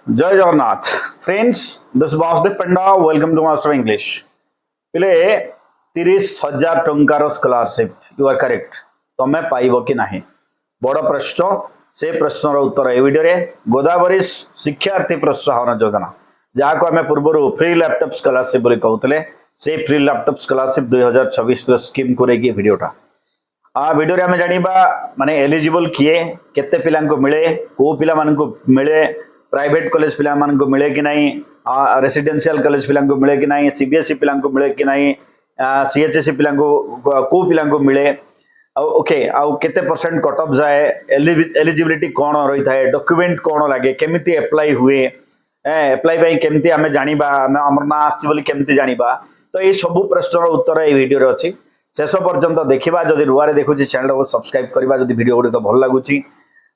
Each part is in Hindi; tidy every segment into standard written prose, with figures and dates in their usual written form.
जय Jagannath friends, this Vasudev Panda welcome to master English. पिले 30,000 टंकार स्कॉलरशिप यू आर करेक्ट तमें पाइब कि नहीं बड़ प्रश्न से प्रश्नर उत्तर ए वीडियो रे गोदावरी शिक्षार्थी प्रोत्साहन योजना जहाँ को आम पूर्व फ्री लैपटॉप स्कॉलरशिप बोली कहते से फ्री लैपटॉप स्कॉलरशिप 2026 स्कीम को लेकिन वीडियोटा वीडियो आम जाना माने एलिजिबल किए केते पिला मिले को पिला मिले प्राइवेट कॉलेज पिला मिले कि नहीं रेसिडेंशियल कॉलेज पिला मिले कि नहीं सीबीएसई पिला मिले कि नहीं सीएचएसई पिला को पिला मिले ओके आउ केते परसेंट कट ऑफ जाए एलिजिबिलिटी कौन रही है डॉक्यूमेंट कौन लगे केमिति अप्लाई हुए अप्लाई पाई केमिति आमे जानिबा हमर ना आछि बोली केमिति जानिबा तो ये सब प्रश्नर उत्तर ए वीडियो रे अछि शेष पर्यंत देखा जदि नुआ देखुची चैनल को सब्सक्राइब करवा जदि वीडियो गुड़िक भल लगुच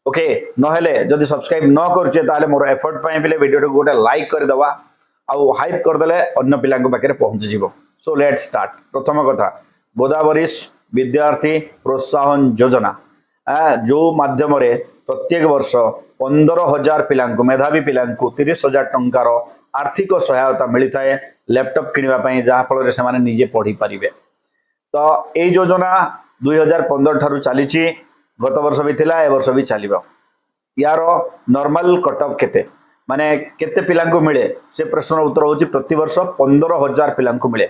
ओके नहेले जदि सब्सक्राइब न करुचे ताले मोर एफर्ट पाए पिले वीडियो को गोटे लाइक करदेवा आउ हाइप करदेले अन्य पिला पाखे पहुंची जीवो। So let start. प्रथम कथा गोदावरी विद्यार्थी प्रोत्साहन योजना जो माध्यम प्रत्येक वर्ष 15,000 पिला मेधावी पिला 30,000 टंकार आर्थिक सहायता मिलता है लैपटॉप किणवाई जहाँफल से निजे पढ़ी पारे। तो ये योजना 2015 ठारू चली गत वर्ष भी थिला ए वर्ष भी चलो यार नॉर्मल कट ऑफ केते माने केते पिला मिले से प्रश्न उत्तर होची प्रति वर्ष 15,000 पिला मिले।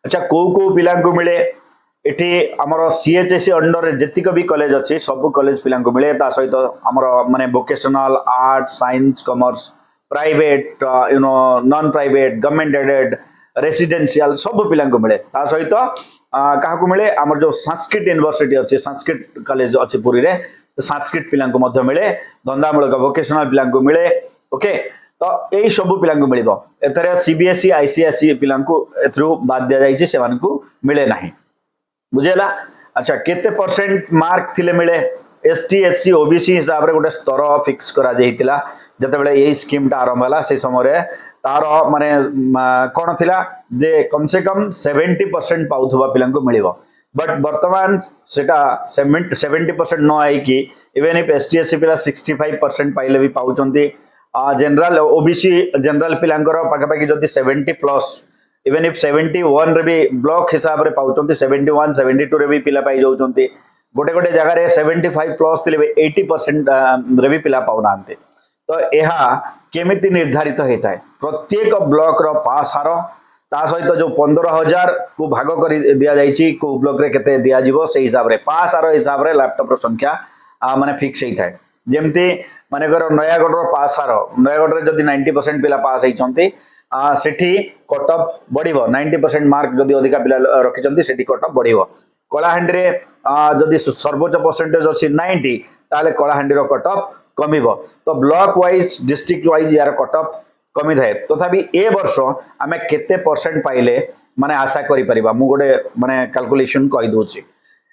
अच्छा को पिला मिले एठी हमर सीएचएससी अंडर जेतिक भी कॉलेज अच्छी सब कॉलेज पिला मिले ता सहित हमर माने vocational art science commerce private non private government aided residential सब पिला मिले ता सहित क्या मिले आमर जो संस्कृत यूनिवर्सिटी अच्छी संस्कृत कॉलेज अच्छी पुरी रे संस्कृत पिला मिले धंदामूलक वोकेशनल पिला मिले ओके तो यही सब पिला मिले सीबीएसई आईसीएसई पिला बाद दि जाइए से मिले ना बुझेगा। अच्छा केते परसेंट मार्क थिले मिले एसटी एससी ओबीसी हिसाब से गोटे स्तर फिक्स करा जाइतिला जते यही स्कीम टा आरंभ होला से समय तार माने कौन थिला जे कम से कम 70% पाउथबा पिला मिल बट बर्तमान सेटा 70% न आई कि इवेन इफ एसटीएससी पिला 65% पाइले भी पाउचंती जनरल ओबीसी जनरल पिलांकर पाखापाखि जदि 70+ इवेन इफ 71 रे भी ब्लॉक हिसाब रे पाउचंती 71 72 रे भी पिला पाई जाउचंती गोटे गोटे जगह रे 75+ थिले 80% रे भी पिला पाउनांते। तो यह केमिति निर्धारित होता है प्रत्येक ब्लॉक रो पास हार ता सहित जो 15,000 को भाग कर दि जाइए को ब्लॉक रे केते दिया जीवो से हिसाब रे पास हार हिसाब रे लैपटॉप रो संख्या माने फिक्स होता है। जमती मानेकर नयागढ़ रो पास हार नयागढ़ रे जदि 90% पिला पास होइचंती सेठी कट ऑफ बढ़िबो 90% मार्क जदि अधिका पिला रखिचंती सेठी कट ऑफ बढ़िबो। कलाहांडी रे जदि सर्वोच्च परसेंटेज अछि 90 ताले कलाहांडी रो कट ऑफ कमिबो। तो ब्लॉक वाइज डिस्ट्रिक्ट वाइज यार कट ऑफ कमी थाए तथापि ए वर्ष आमे केते परसेंट पाइले माने आशा करि परिबा मु गोटे माने कैलकुलेशन कहि दोछि।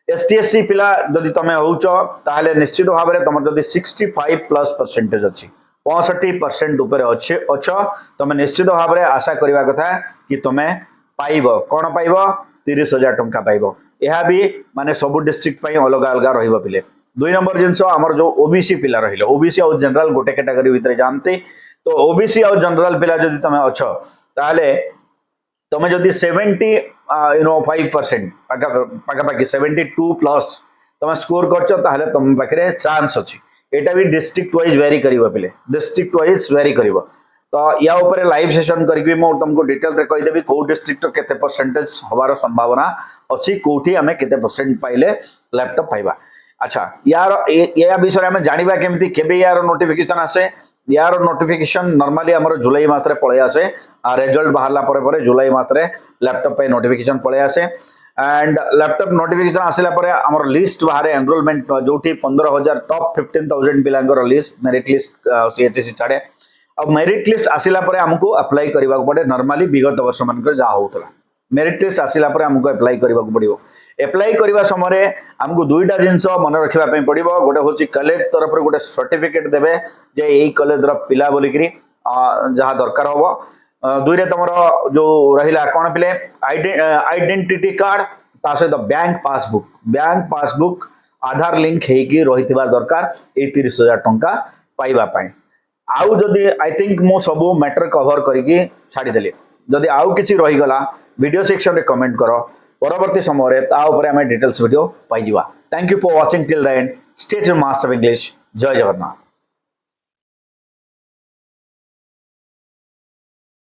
एसटीएससी पिला जदि तमे होउछ ताले निश्चित भाव में तुम जदि 65+ परसेंटेज अछि 65% ऊपर अच्छे अच्छा तमे निश्चित भाव में आशा करबा कथा कि तमे पाइबो कोन पाइबो 30,000 टंका पाइबो। यह भी माने सब डिस्ट्रिक्ट पई अलग अलग रहिबो पिले। 2 नंबर जिनस आमर जो ओबीसी पिला रहिले ओबीसी और जनरल गोटे कैटेगरी भितर जानते तो ओबीसी और जनरल पिला जदि तमे अच्छ ताले तमे जदि 75% पाखापाखि 72+ तमे स्कोर करछ ताले तम पाखरे चांस अछि। एटा भी डिस्ट्रिक्ट वाइज वेरी करिवो पिले डिस्ट्रिक्ट वाइज वेरी करिवो। तो या ऊपर लाइव सेशन करके मु तुमको डिटेल रे कहि देबी को डिस्ट्रिक्ट केते परसेंटेज होबार संभावना अछि कोठी हमें केते परसेंट पाइले लैपटॉप पाइबा। अच्छा यार या विषय में जानिबा केमती केबे यार नोटिफिकेशन आसे यार नोटिफिकेशन नॉर्मली हमर जुलाई मासरे पळे आसे रिजल्ट बाहरला परे जुलाई मासरे लैपटॉप पे नोटिफिकेशन पळे आसे एंड लैपटॉप नोटिफिकेशन आसिला परे हमर लिस्ट बाहरे एनरोलमेंट जोठी 15,000 टॉप 15,000 पिलांगर लिस्ट मेरिट लिस्ट सीएचएससी छाड़े अब मेरिट लिस्ट आसिला परे हमको अप्लाई करबा पड़े नॉर्मली विगत वर्ष मानकर जा होतला मेरिट लिस्ट आसिला परे हमको अप्लाई करबा पड़िबो। अप्लाई करबा समय हमको दुईटा जिनस मन रखा पड़ो गोटे हूँ कॉलेज तरफ गोटे सर्टिफिकेट देवे जे यही कॉलेज पिला बोलिक जहाँ दरकार हम दुईरे तुम जो रहा कौन पिले आइडेंटिटी कार्ड ता सहित बैंक पासबुक आधार लिंक होगी रही दरकार ये 30,000 टंका पाइबा पाई। आउ जदि आई थिंक मो सब मैटर कवर करके छाड़ी देली जदि आउ किछि रही गला वीडियो सेक्शन रे कमेंट करो परवर्ती समय रे ता ऊपर हमें डिटेल्स वीडियो पाई जिवा thank you for watching till the end stay tuned master of English जय जगन्नाथ।